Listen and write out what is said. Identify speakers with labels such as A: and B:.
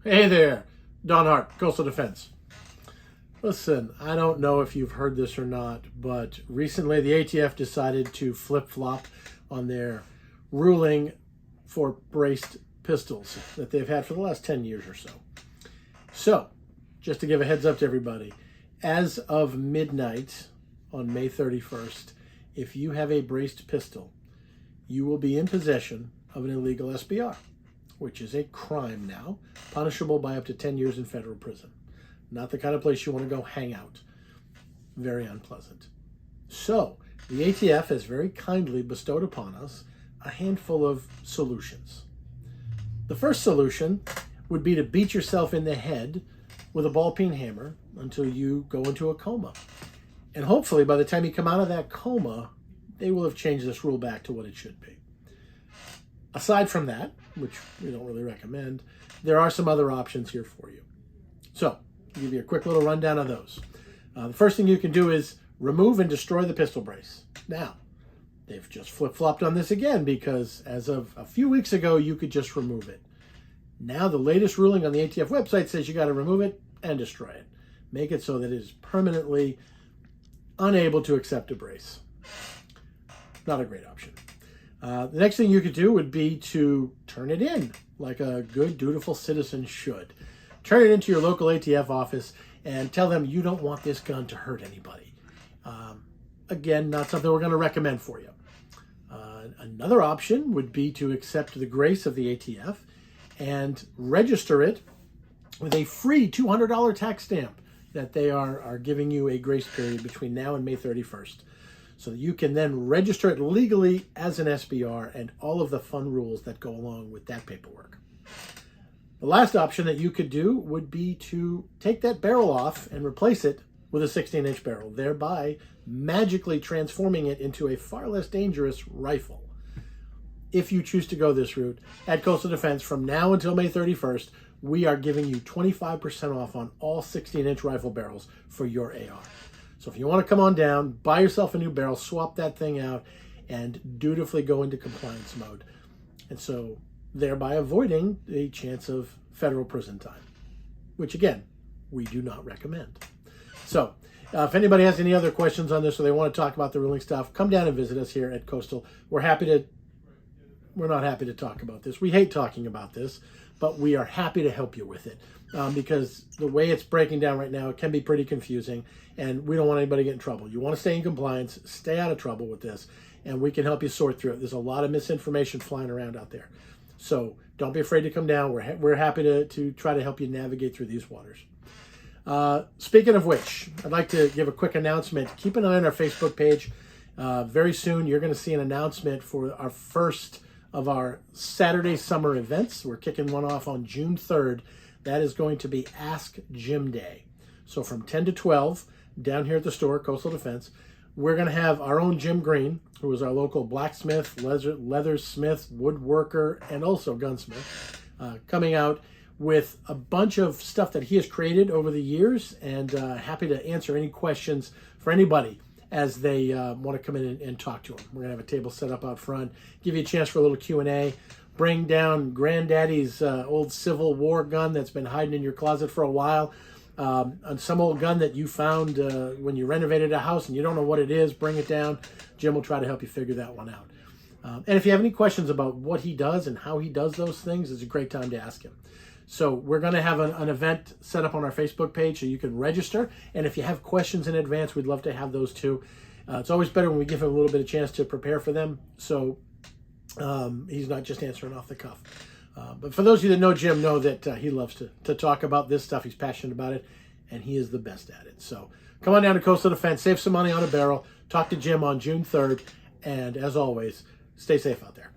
A: Hey there, Don Hart, Coastal Defense. Listen, I don't know if you've heard this or not, but recently the ATF decided to flip-flop on their ruling for braced pistols that they've had for the last 10 years or so. So, just to give a heads up to everybody, as of midnight on May 31st, if you have a braced pistol, you will be in possession of an illegal SBR, which is a crime now, punishable by up to 10 years in federal prison. Not the kind of place you want to go hang out. Very unpleasant. So, the ATF has very kindly bestowed upon us a handful of solutions. The first solution would be to beat yourself in the head with a ball-peen hammer until you go into a coma. And hopefully, by the time you come out of that coma, they will have changed this rule back to what it should be. Aside from that, which we don't really recommend, there are some other options here for you. So, I'll give you a quick little rundown of those. The first thing you can do is remove and destroy the pistol brace. Now, they've just flip-flopped on this again because as of a few weeks ago, you could just remove it. Now, the latest ruling on the ATF website says you got to remove it and destroy it. Make it so that it is permanently unable to accept a brace. Not a great option. The next thing you could do would be to turn it in like a good, dutiful citizen should. Turn it into your local ATF office and tell them you don't want this gun to hurt anybody. Again, not something we're going to recommend for you. Another option would be to accept the grace of the ATF and register it with a free $200 tax stamp that they are giving you a grace period between now and May 31st. So that you can then register it legally as an SBR and all of the fun rules that go along with that paperwork. The last option that you could do would be to take that barrel off and replace it with a 16-inch barrel, thereby magically transforming it into a far less dangerous rifle. If you choose to go this route, at Coastal Defense, from now until May 31st, we are giving you 25% off on all 16-inch rifle barrels for your AR. So if you want to come on down, buy yourself a new barrel, swap that thing out, and dutifully go into compliance mode. And so thereby avoiding a chance of federal prison time, which again, we do not recommend. So if anybody has any other questions on this or they want to talk about the ruling stuff, come down and visit us here at Coastal. We're not happy to talk about this. We hate talking about this, but we are happy to help you with it. Because the way it's breaking down right now, it can be pretty confusing, and we don't want anybody to get in trouble. You want to stay in compliance, stay out of trouble with this, and we can help you sort through it. There's a lot of misinformation flying around out there. So don't be afraid to come down. We're happy to try to help you navigate through these waters. Speaking of which, I'd like to give a quick announcement. Keep an eye on our Facebook page. Very soon, you're going to see an announcement for our first of our Saturday summer events. We're kicking one off on June 3rd. That is going to be Ask Jim Day. So from 10 to 12, down here at the store, Coastal Defense, we're going to have our own Jim Green, who is our local blacksmith, leathersmith, woodworker, and also gunsmith, coming out with a bunch of stuff that he has created over the years, and happy to answer any questions for anybody as they want to come in and talk to him. We're going to have a table set up out front, give you a chance for a little Q&A, bring down Granddaddy's old Civil War gun that's been hiding in your closet for a while, some old gun that you found when you renovated a house and you don't know what it is, bring it down. Jim will try to help you figure that one out. And if you have any questions about what he does and how he does those things, it's a great time to ask him. So we're going to have an event set up on our Facebook page so you can register. And if you have questions in advance, we'd love to have those too. It's always better when we give him a little bit of chance to prepare for them. So he's not just answering off the cuff. But for those of you that know Jim, know that he loves to talk about this stuff. He's passionate about it, and he is the best at it. So come on down to Coastal Defense, save some money on a barrel, talk to Jim on June 3rd, and as always, stay safe out there.